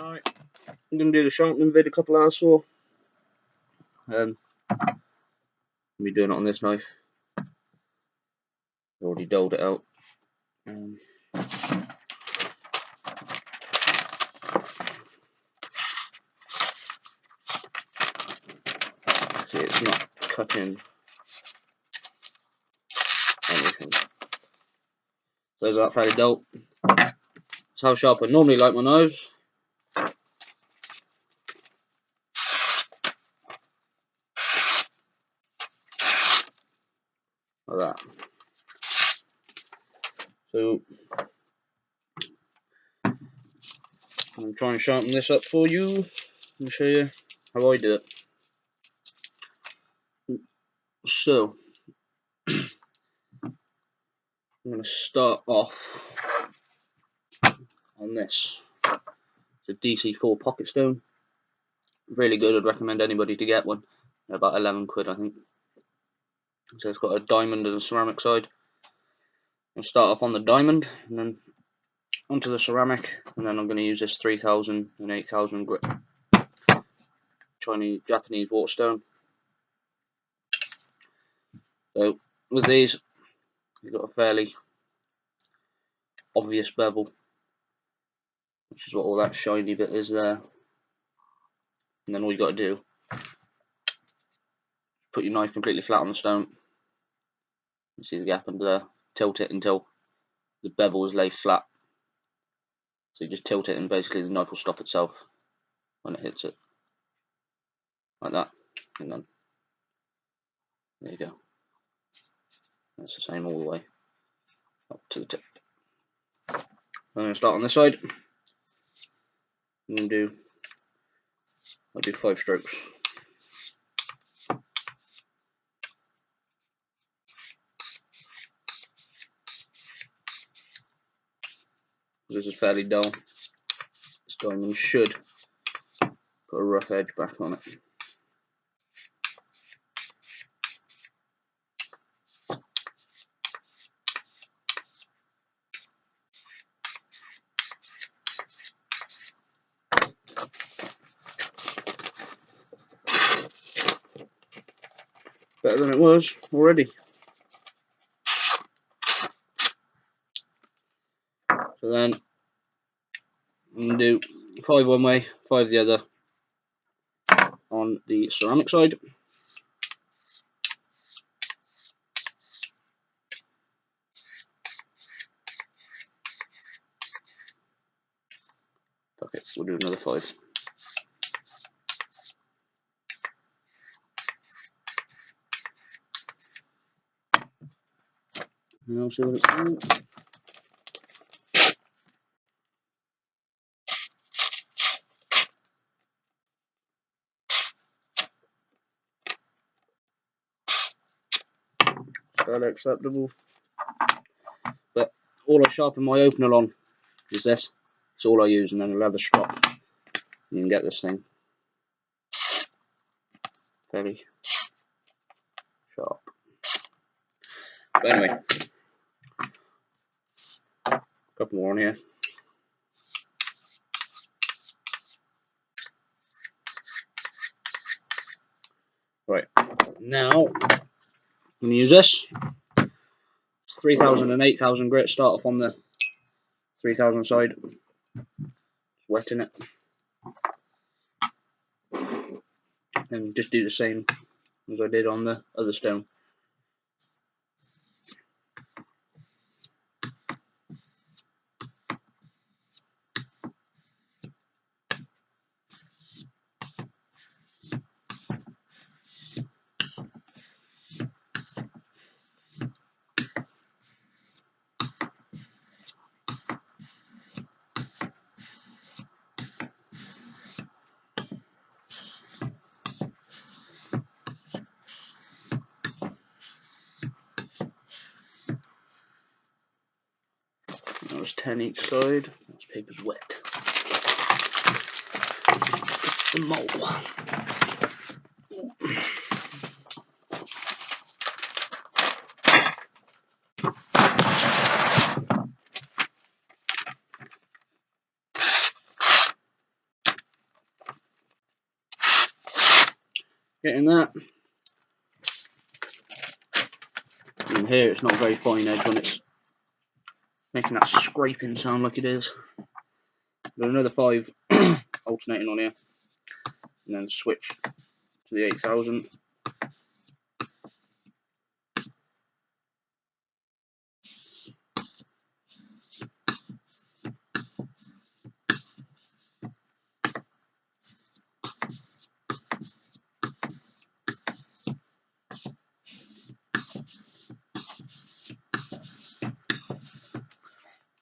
Right, I'm going to do the sharpening vid a couple hours for. I'll be doing it on this knife. I've already doled it out. See, it's not cutting anything. There's that fairly dull. That's how sharp I normally like my knives. Like that. So I'm trying to sharpen this up for you. Let me show you how I do it. So I'm going to start off on this. It's a DC4 pocket stone. Really good. I'd recommend anybody to get one. They're about 11 quid, I think. So it's got a diamond and a ceramic side. I'll start off on the diamond and then onto the ceramic, and then I'm going to use this 3000 and 8000 grit Japanese waterstone. So with these, you've got a fairly obvious bevel, which is what all that shiny bit is there. And then all you got to do, put your knife completely flat on the stone. You see the gap under there. Tilt it until the bevel is laid flat. So you just tilt it, and basically the knife will stop itself when it hits it, like that. And then there you go. That's the same all the way up to the tip. I'm going to start on this side. I'll do 5 strokes. This is fairly dull. This diamond should put a rough edge back on it. Better than it was already. So then I'm going to do 5 one way, 5 the other on the ceramic side. Okay, we'll do another 5. And I'll see what it's doing. Fairly acceptable. But all I sharpen my opener on is this. It's all I use, and then a leather strop. You can get this thing fairly sharp. But anyway, a couple more on here. Right, now I'm going to use this 3000 and 8000 grit. Start off on the 3000 side, wetting it, and just do the same as I did on the other stone. That was 10 each side. This paper's wet. It's some more. Getting that. In here it's not a very fine edge when it's making that scraping sound like it is. Got another 5 alternating on here, and then switch to the 8000.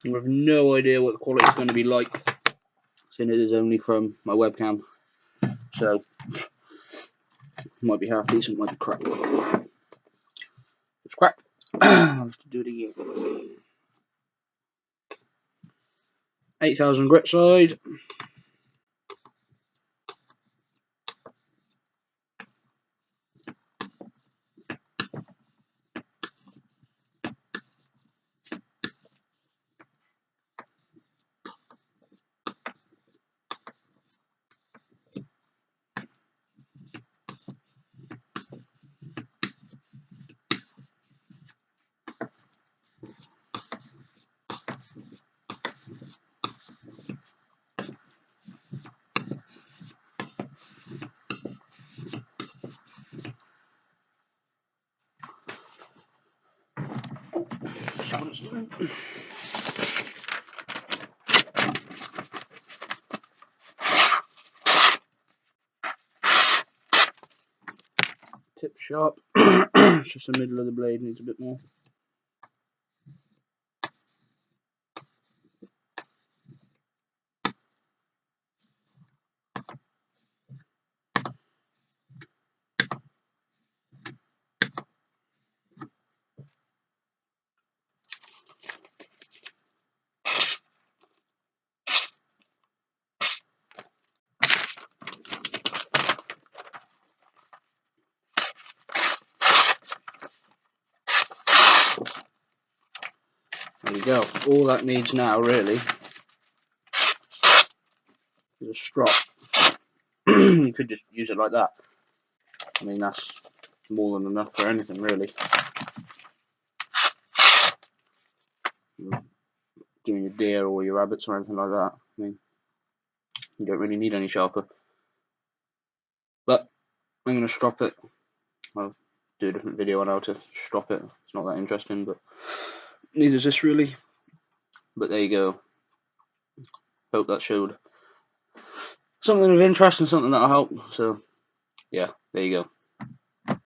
I have no idea what the quality is going to be like, since it is only from my webcam, so it might be half decent, might be crap. It's crap. I'll have to do it again. 8000 grit side. Tip sharp. It's just the middle of the blade needs a bit more. There you go. All that needs now really is a strop. You could just use it like that. I mean, that's more than enough for anything really. Doing your deer or your rabbits or anything like that. I mean, you don't really need any sharper. But I'm going to strop it. I'll do a different video on how to strop it. It's not that interesting, but neither is this really. But there you go. Hope that showed something of interest and something that'll help. So yeah, there you go.